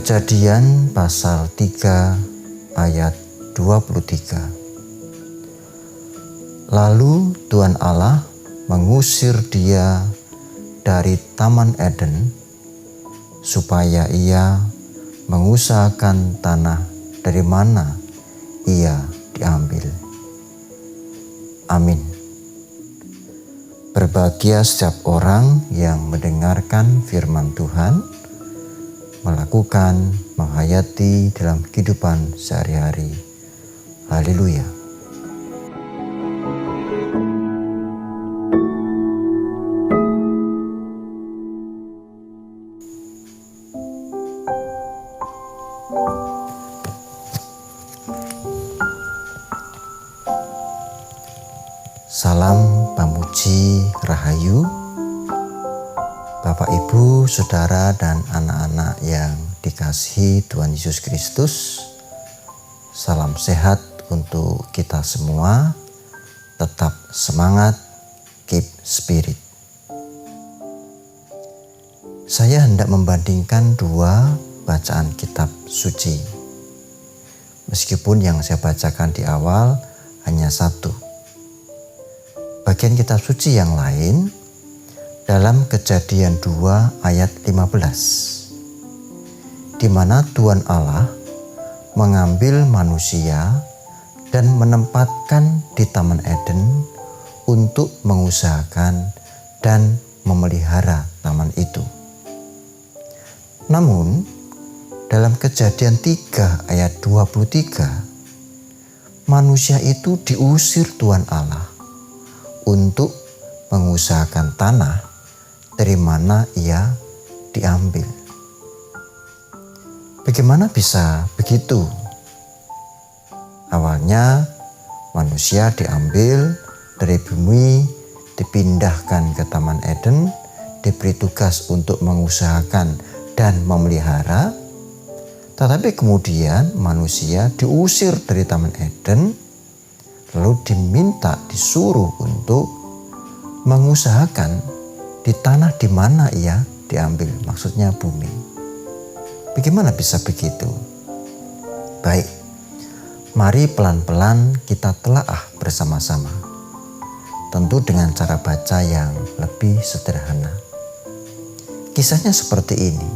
Kejadian pasal 3 ayat 23. Lalu Tuhan Allah mengusir dia dari Taman Eden supaya ia mengusahakan tanah dari mana ia diambil. Amin. Berbahagia setiap orang yang mendengarkan firman Tuhan, melakukan, menghayati dalam kehidupan sehari-hari. Haleluya. Salam pamuji rahayu, Bapak Ibu, Saudara dan anak-anak yang dikasihi Tuhan Yesus Kristus. Salam sehat untuk kita semua. Tetap semangat, keep spirit. Saya hendak membandingkan dua bacaan kitab suci. Meskipun yang saya bacakan di awal hanya satu. Bagian kitab suci yang lain dalam Kejadian 2 ayat 15, di mana Tuhan Allah mengambil manusia dan menempatkan di Taman Eden untuk mengusahakan dan memelihara taman itu. Namun dalam Kejadian 3 ayat 23, manusia itu diusir Tuhan Allah untuk mengusahakan tanah dari mana ia diambil. Bagaimana bisa begitu? Awalnya manusia diambil dari bumi, dipindahkan ke Taman Eden, diberi tugas untuk mengusahakan dan memelihara. Tetapi kemudian manusia diusir dari Taman Eden, lalu disuruh untuk mengusahakan di tanah di mana ia diambil, maksudnya bumi. Bagaimana bisa begitu? Baik, mari pelan-pelan kita telaah bersama-sama. Tentu dengan cara baca yang lebih sederhana. Kisahnya seperti ini.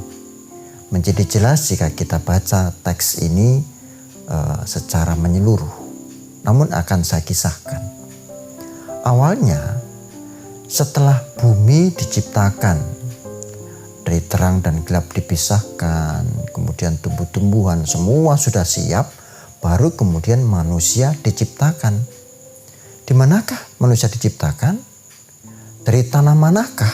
Menjadi jelas jika kita baca teks ini secara menyeluruh. Namun akan saya kisahkan. Awalnya setelah bumi diciptakan, dari terang dan gelap dipisahkan, kemudian tumbuh-tumbuhan semua sudah siap, baru kemudian manusia diciptakan. Di manakah manusia diciptakan? Dari tanah manakah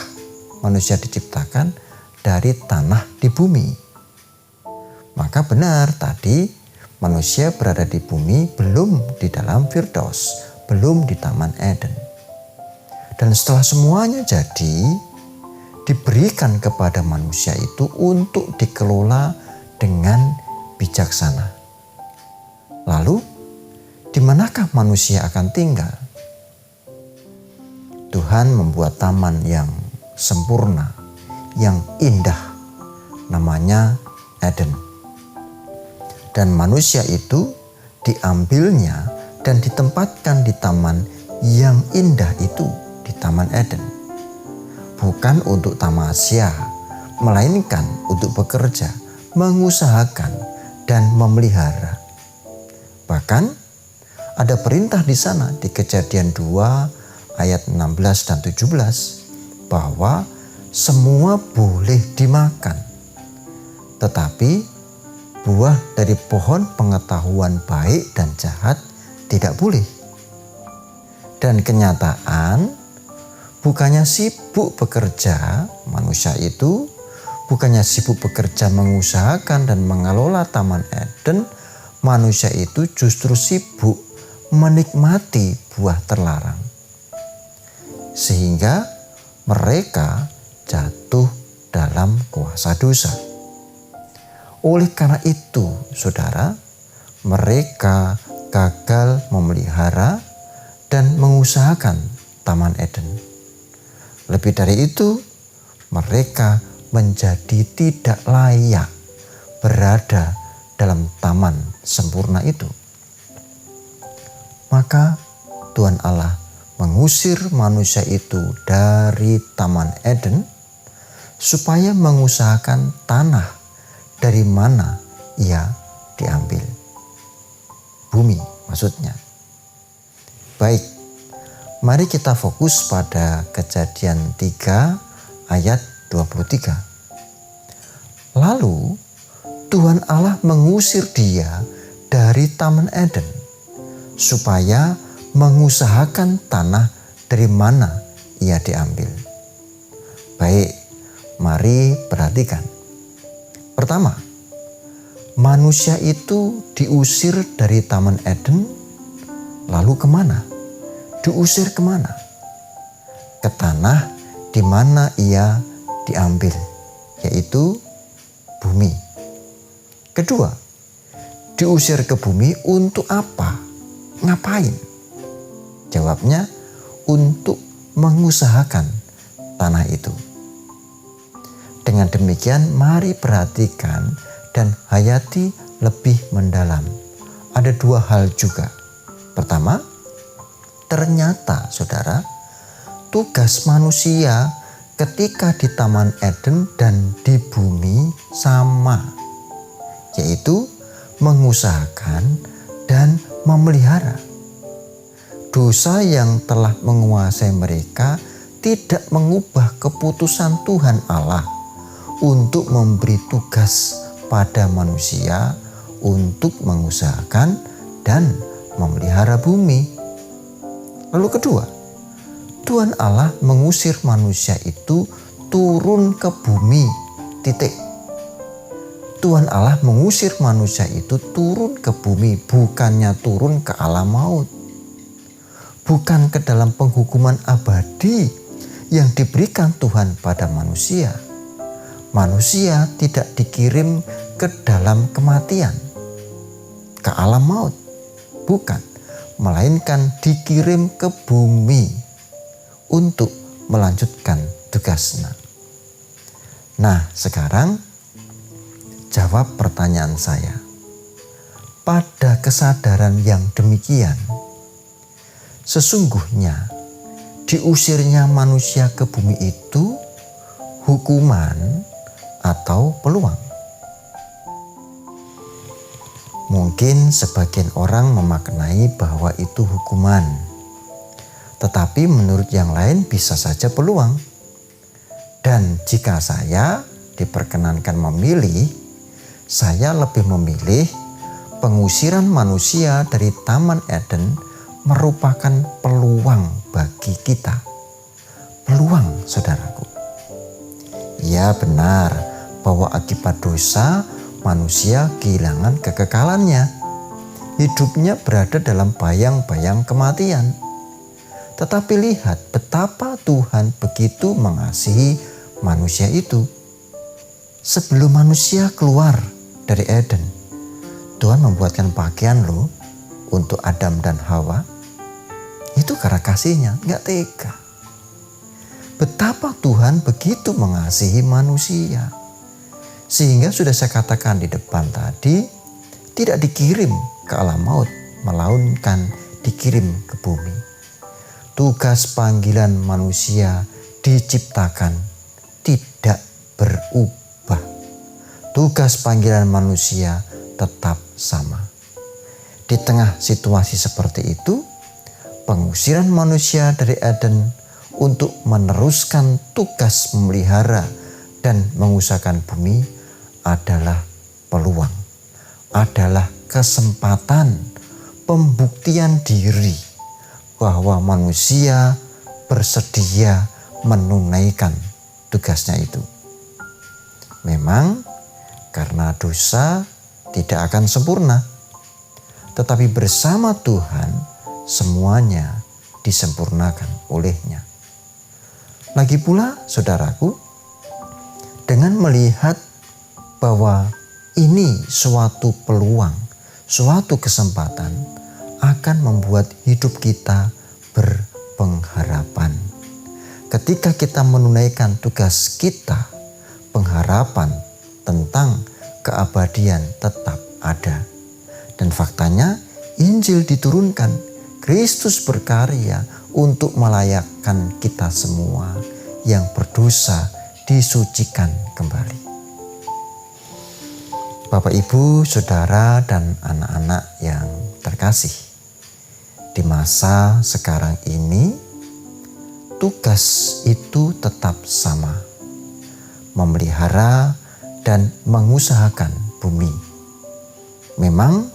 manusia diciptakan? Dari tanah di bumi. Maka benar tadi, manusia berada di bumi, belum di dalam Firdaus, belum di Taman Eden. Dan setelah semuanya jadi, diberikan kepada manusia itu untuk dikelola dengan bijaksana. Lalu, di manakah manusia akan tinggal? Tuhan membuat taman yang sempurna, yang indah, namanya Eden. Dan manusia itu diambilnya dan ditempatkan di taman yang indah itu, di Taman Eden. Bukan untuk tamasya, melainkan untuk bekerja, mengusahakan, dan memelihara. Bahkan ada perintah di sana di Kejadian 2 ayat 16 dan 17 bahwa semua boleh dimakan. Tetapi buah dari pohon pengetahuan baik dan jahat tidak boleh. Dan kenyataan, bukannya sibuk bekerja, manusia itu bukannya sibuk bekerja mengusahakan dan mengelola Taman Eden, manusia itu justru sibuk menikmati buah terlarang. Sehingga mereka jatuh dalam kuasa dosa. Oleh karena itu, saudara, mereka gagal memelihara dan mengusahakan Taman Eden. Lebih dari itu, mereka menjadi tidak layak berada dalam taman sempurna itu. Maka Tuhan Allah mengusir manusia itu dari Taman Eden supaya mengusahakan tanah dari mana ia diambil. Bumi maksudnya. Baik, mari kita fokus pada Kejadian 3 ayat 23. Lalu Tuhan Allah mengusir dia dari Taman Eden supaya mengusahakan tanah dari mana ia diambil. Baik, mari perhatikan. Pertama, manusia itu diusir dari Taman Eden, lalu kemana? Diusir kemana? Ke tanah di mana ia diambil, yaitu bumi. Kedua, diusir ke bumi untuk apa? Ngapain? Jawabnya, untuk mengusahakan tanah itu. Dengan demikian, mari perhatikan dan hayati lebih mendalam. Ada dua hal juga. Pertama, ternyata saudara, tugas manusia ketika di Taman Eden dan di bumi sama, yaitu mengusahakan dan memelihara. Dosa yang telah menguasai mereka tidak mengubah keputusan Tuhan Allah untuk memberi tugas pada manusia untuk mengusahakan dan memelihara bumi. Lalu kedua, Tuhan Allah mengusir manusia itu turun ke bumi. Tuhan Allah mengusir manusia itu turun ke bumi, bukannya turun ke alam maut. Bukan ke dalam penghukuman abadi yang diberikan Tuhan pada manusia. Manusia tidak dikirim ke dalam kematian, ke alam maut. Bukan, melainkan dikirim ke bumi untuk melanjutkan tugasnya. Nah, sekarang jawab pertanyaan saya. Pada kesadaran yang demikian, sesungguhnya diusirnya manusia ke bumi itu hukuman atau peluang? Mungkin sebagian orang memaknai bahwa itu hukuman, tetapi menurut yang lain bisa saja peluang. Dan jika saya diperkenankan memilih, saya lebih memilih pengusiran manusia dari Taman Eden merupakan peluang bagi kita. Peluang, saudaraku. Ya, benar bahwa akibat dosa manusia kehilangan kekekalannya. Hidupnya berada dalam bayang-bayang kematian. Tetapi lihat betapa Tuhan begitu mengasihi manusia itu. Sebelum manusia keluar dari Eden, Tuhan membuatkan pakaian loh untuk Adam dan Hawa. Itu karena kasihnya, gak tega. Betapa Tuhan begitu mengasihi manusia. Sehingga sudah saya katakan di depan tadi, tidak dikirim ke alam maut, melainkan dikirim ke bumi. Tugas panggilan manusia diciptakan tidak berubah. Tugas panggilan manusia tetap sama. Di tengah situasi seperti itu, pengusiran manusia dari Eden untuk meneruskan tugas memelihara dan mengusahakan bumi adalah peluang, adalah kesempatan, pembuktian diri bahwa manusia bersedia menunaikan tugasnya itu. Memang karena dosa tidak akan sempurna, tetapi bersama Tuhan semuanya disempurnakan olehnya. Lagi pula, saudaraku, dengan melihat bahwa ini suatu peluang, suatu kesempatan akan membuat hidup kita berpengharapan. Ketika kita menunaikan tugas kita, pengharapan tentang keabadian tetap ada. Dan faktanya Injil diturunkan, Kristus berkarya untuk melayakkan kita semua yang berdosa disucikan kembali. Bapak, Ibu, Saudara, dan anak-anak yang terkasih, di masa sekarang ini tugas itu tetap sama, memelihara dan mengusahakan bumi. Memang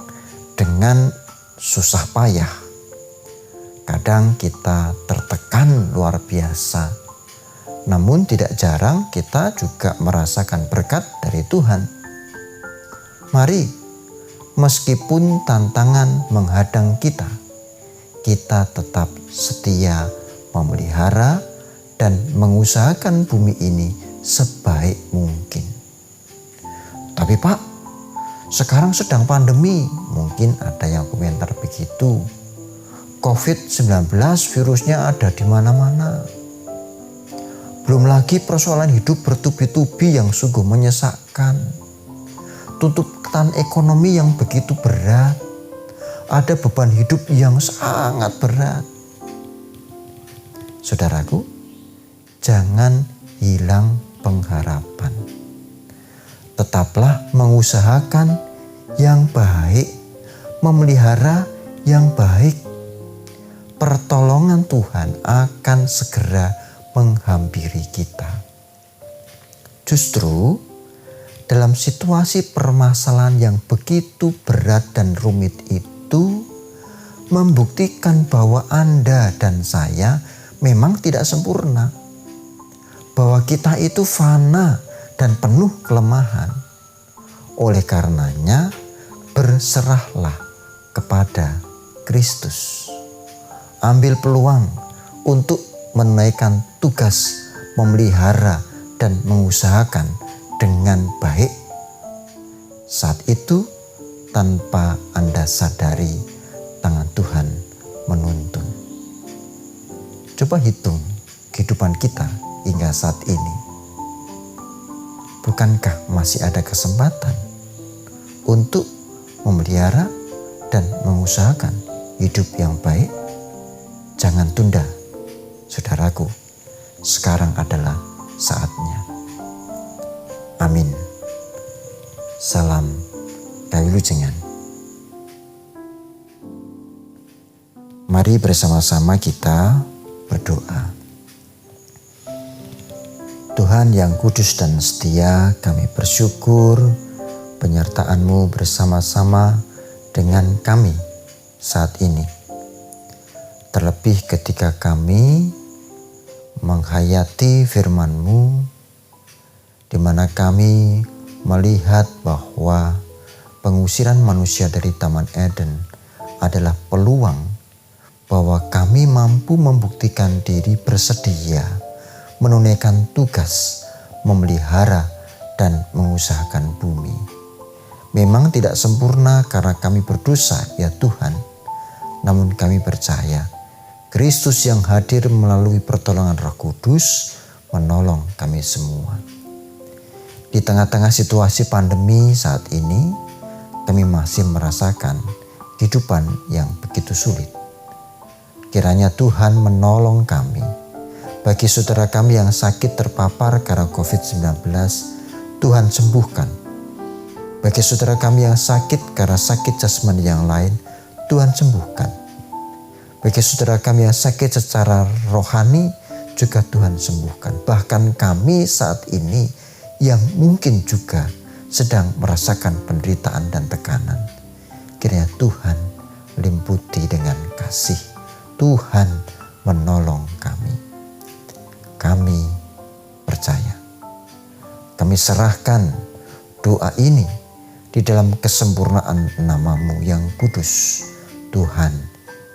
dengan susah payah, kadang kita tertekan luar biasa, namun tidak jarang kita juga merasakan berkat dari Tuhan. Mari, meskipun tantangan menghadang kita, kita tetap setia memelihara dan mengusahakan bumi ini sebaik mungkin. Tapi Pak, sekarang sedang pandemi, mungkin ada yang komentar begitu. COVID-19 virusnya ada di mana-mana. Belum lagi persoalan hidup bertubi-tubi yang sungguh menyesakkan. Tuntutan ekonomi yang begitu berat. Ada beban hidup yang sangat berat. Saudaraku, jangan hilang pengharapan. Tetaplah mengusahakan yang baik, memelihara yang baik. Pertolongan Tuhan akan segera menghampiri kita. Justru dalam situasi permasalahan yang begitu berat dan rumit itu membuktikan bahwa Anda dan saya memang tidak sempurna. Bahwa kita itu fana dan penuh kelemahan. Oleh karenanya, berserahlah kepada Kristus. Ambil peluang untuk menunaikan tugas memelihara dan mengusahakan dengan baik. Saat itu, tanpa Anda sadari, tangan Tuhan menuntun. Coba hitung kehidupan kita hingga saat ini. Bukankah masih ada kesempatan untuk memelihara dan mengusahakan hidup yang baik? Jangan tunda, saudaraku. Sekarang adalah saatnya. Amin. Salam Kawilujengan. Mari bersama-sama kita berdoa. Tuhan yang kudus dan setia, kami bersyukur penyertaan-Mu bersama-sama dengan kami saat ini. Terlebih ketika kami menghayati firman-Mu, di mana kami melihat bahwa pengusiran manusia dari Taman Eden adalah peluang bahwa kami mampu membuktikan diri bersedia menunaikan tugas memelihara dan mengusahakan bumi. Memang tidak sempurna karena kami berdosa, ya Tuhan, namun kami percaya Kristus yang hadir melalui pertolongan Roh Kudus menolong kami semua. Di tengah-tengah situasi pandemi saat ini, kami masih merasakan kehidupan yang begitu sulit. Kiranya Tuhan menolong kami. Bagi saudara kami yang sakit terpapar karena COVID-19, Tuhan sembuhkan. Bagi saudara kami yang sakit karena sakit jasmani yang lain, Tuhan sembuhkan. Bagi saudara kami yang sakit secara rohani, juga Tuhan sembuhkan. Bahkan kami saat ini yang mungkin juga sedang merasakan penderitaan dan tekanan, kiranya Tuhan limputi dengan kasih. Tuhan menolong kami. Kami percaya. Kami serahkan doa ini di dalam kesempurnaan nama-Mu yang kudus, Tuhan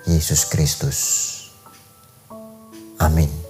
Yesus Kristus. Amin.